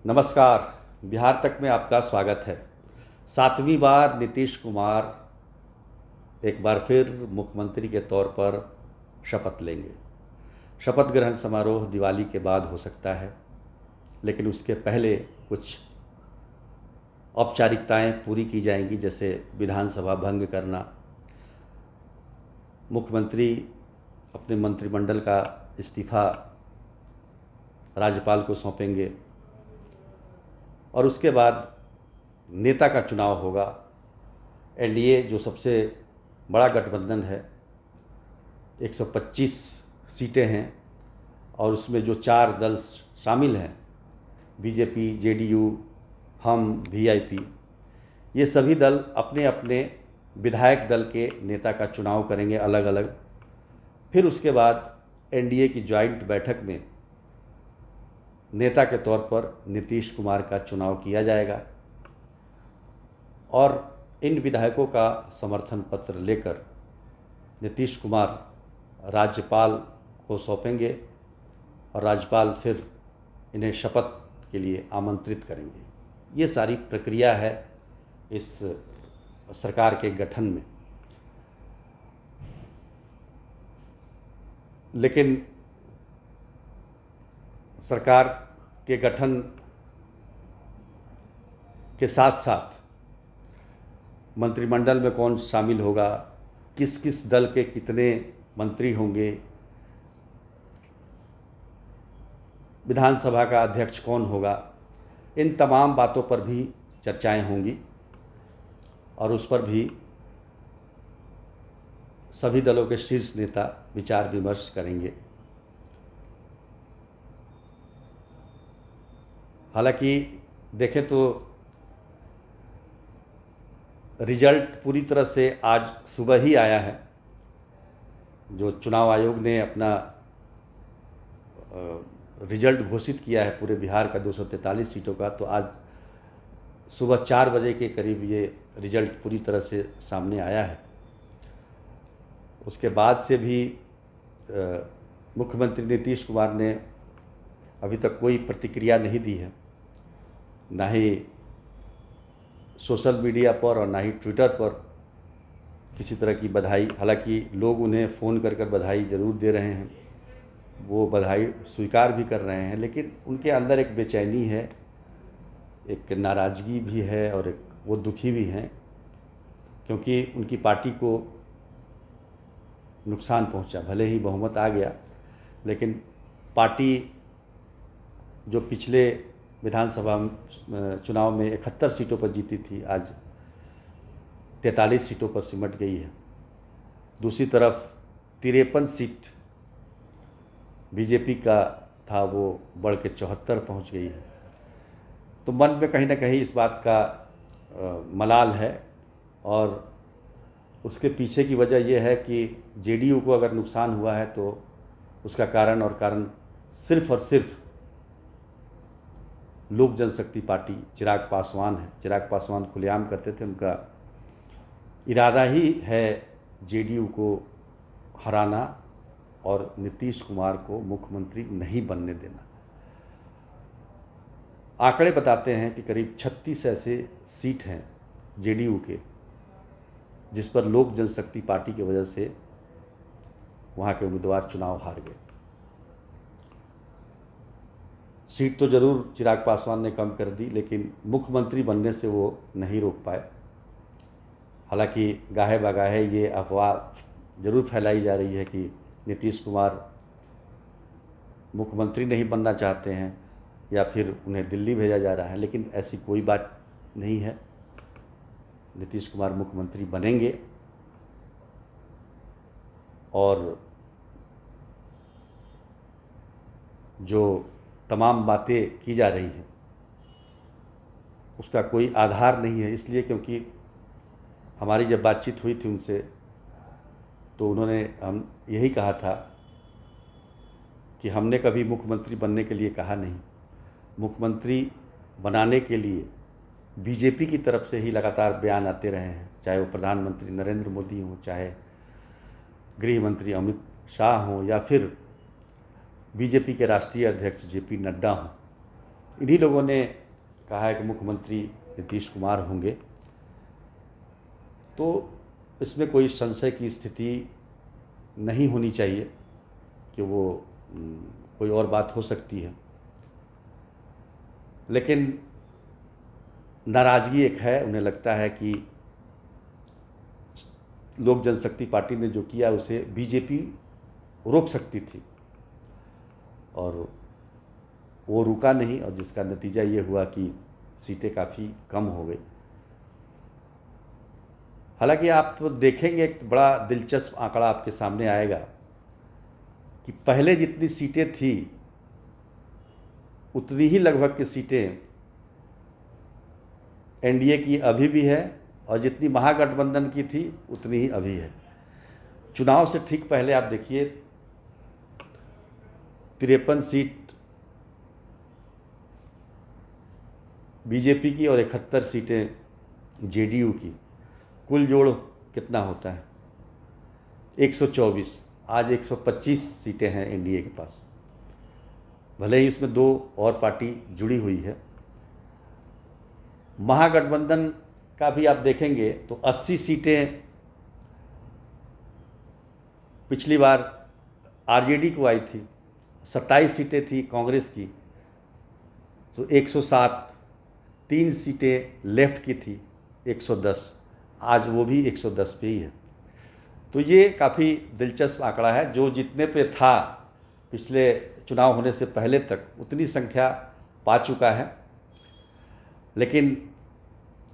नमस्कार। बिहार तक में आपका स्वागत है। 7वीं बार नीतीश कुमार एक बार फिर मुख्यमंत्री के तौर पर शपथ लेंगे। शपथ ग्रहण समारोह दिवाली के बाद हो सकता है, लेकिन उसके पहले कुछ औपचारिकताएं पूरी की जाएंगी, जैसे विधानसभा भंग करना, मुख्यमंत्री अपने मंत्रिमंडल का इस्तीफा राज्यपाल को सौंपेंगे और उसके बाद नेता का चुनाव होगा। एनडीए जो सबसे बड़ा गठबंधन है, 125 सीटें हैं और उसमें जो 4 दल शामिल हैं, बीजेपी, जेडीयू, हम, वीआईपी, ये सभी दल अपने अपने विधायक दल के नेता का चुनाव करेंगे अलग अलग। फिर उसके बाद एनडीए की ज्वाइंट बैठक में नेता के तौर पर नीतीश कुमार का चुनाव किया जाएगा और इन विधायकों का समर्थन पत्र लेकर नीतीश कुमार राज्यपाल को सौंपेंगे और राज्यपाल फिर इन्हें शपथ के लिए आमंत्रित करेंगे। ये सारी प्रक्रिया है इस सरकार के गठन में। लेकिन सरकार के गठन के साथ साथ मंत्रिमंडल में कौन शामिल होगा, किस किस दल के कितने मंत्री होंगे, विधानसभा का अध्यक्ष कौन होगा, इन तमाम बातों पर भी चर्चाएं होंगी और उस पर भी सभी दलों के शीर्ष नेता विचार विमर्श करेंगे। हालांकि देखें तो रिजल्ट पूरी तरह से आज सुबह ही आया है। जो चुनाव आयोग ने अपना रिजल्ट घोषित किया है पूरे बिहार का 243 सीटों का, तो आज सुबह 4 बजे के करीब ये रिजल्ट पूरी तरह से सामने आया है। उसके बाद से भी मुख्यमंत्री नीतीश कुमार ने अभी तक कोई प्रतिक्रिया नहीं दी है, ना ही सोशल मीडिया पर और ना ही ट्विटर पर किसी तरह की बधाई। हालांकि लोग उन्हें फ़ोन कर कर बधाई ज़रूर दे रहे हैं, वो बधाई स्वीकार भी कर रहे हैं, लेकिन उनके अंदर एक बेचैनी है, एक नाराज़गी भी है और एक वो दुखी भी हैं, क्योंकि उनकी पार्टी को नुकसान पहुंचा। भले ही बहुमत आ गया, लेकिन पार्टी जो पिछले विधानसभा चुनाव में 71 सीटों पर जीती थी, आज 43 सीटों पर सिमट गई है। दूसरी तरफ 53 सीट बीजेपी का था, वो बढ़ के 74 पहुंच गई है। तो मन में कहीं ना कहीं इस बात का मलाल है और उसके पीछे की वजह यह है कि जेडीयू को अगर नुकसान हुआ है तो उसका कारण सिर्फ और सिर्फ लोक जनशक्ति पार्टी चिराग पासवान है। चिराग पासवान खुलेआम करते थे, उनका इरादा ही है जेडीयू को हराना और नीतीश कुमार को मुख्यमंत्री नहीं बनने देना। आंकड़े बताते हैं कि करीब 36 ऐसे सीट हैं जेडीयू के जिस पर लोक जनशक्ति पार्टी की वजह से वहाँ के उम्मीदवार चुनाव हार गए। सीट तो जरूर चिराग पासवान ने कम कर दी, लेकिन मुख्यमंत्री बनने से वो नहीं रोक पाए। हालांकि गाहे बगाहे ये अफवाह जरूर फैलाई जा रही है कि नीतीश कुमार मुख्यमंत्री नहीं बनना चाहते हैं या फिर उन्हें दिल्ली भेजा जा रहा है, लेकिन ऐसी कोई बात नहीं है। नीतीश कुमार मुख्यमंत्री बनेंगे और जो तमाम बातें की जा रही हैं उसका कोई आधार नहीं है। इसलिए क्योंकि हमारी जब बातचीत हुई थी उनसे, तो उन्होंने हम यही कहा था कि हमने कभी मुख्यमंत्री बनने के लिए कहा नहीं। मुख्यमंत्री बनाने के लिए बीजेपी की तरफ से ही लगातार बयान आते रहे हैं, चाहे वो प्रधानमंत्री नरेंद्र मोदी हों, चाहे गृह मंत्री अमित शाह हों या फिर बीजेपी के राष्ट्रीय अध्यक्ष जेपी नड्डा हों। इन्हीं लोगों ने कहा है कि मुख्यमंत्री नीतीश कुमार होंगे, तो इसमें कोई संशय की स्थिति नहीं होनी चाहिए कि वो कोई और बात हो सकती है। लेकिन नाराज़गी एक है, उन्हें लगता है कि लोक जनशक्ति पार्टी ने जो किया उसे बीजेपी रोक सकती थी, और वो रुका नहीं, और जिसका नतीजा ये हुआ कि सीटें काफ़ी कम हो गई। हालांकि आप देखेंगे एक बड़ा दिलचस्प आंकड़ा आपके सामने आएगा कि पहले जितनी सीटें थी उतनी ही लगभग की सीटें एनडीए की अभी भी है, और जितनी महागठबंधन की थी उतनी ही अभी है। चुनाव से ठीक पहले आप देखिए 53 सीट बीजेपी की और 71 सीटें जेडीयू की, कुल जोड़ कितना होता है? 124। आज 125 सीटें हैं एनडीए के पास, भले ही इसमें 2 और पार्टी जुड़ी हुई है। महागठबंधन का भी आप देखेंगे तो 80 सीटें पिछली बार आरजेडी को आई थी, 27 सीटें थी कांग्रेस की, तो 107, 3 सीटें लेफ्ट की थी, 110, आज वो भी 110 पे ही है। तो ये काफ़ी दिलचस्प आंकड़ा है। जो जितने पे था पिछले चुनाव होने से पहले तक उतनी संख्या पा चुका है। लेकिन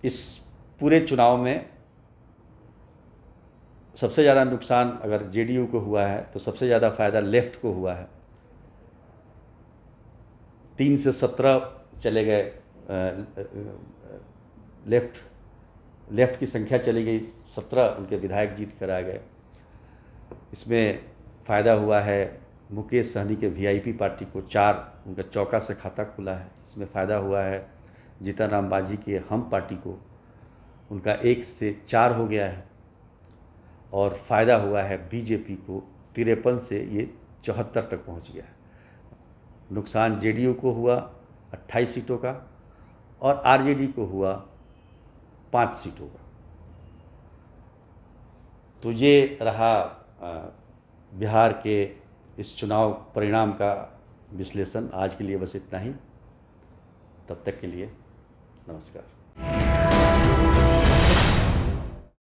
इस पूरे चुनाव में सबसे ज़्यादा नुकसान अगर जेडीयू को हुआ है तो सबसे ज़्यादा फ़ायदा लेफ़्ट को हुआ है। 3 से 17 चले गए, लेफ्ट की संख्या चली गई, 17 उनके विधायक जीत कर आ गए। इसमें फ़ायदा हुआ है मुकेश सहनी के वीआईपी पार्टी को, 4 उनका चौका से खाता खुला है। इसमें फ़ायदा हुआ है जीतन राम मांझी के हम पार्टी को, उनका 1 से 4 हो गया है। और फ़ायदा हुआ है बीजेपी को, 53 से ये 74 तक पहुंच गया है। नुकसान जेडीयू को हुआ 28 सीटों का, और आरजेडी को हुआ 5 सीटों का। तो ये रहा बिहार के इस चुनाव परिणाम का विश्लेषण। आज के लिए बस इतना ही। तब तक के लिए नमस्कार।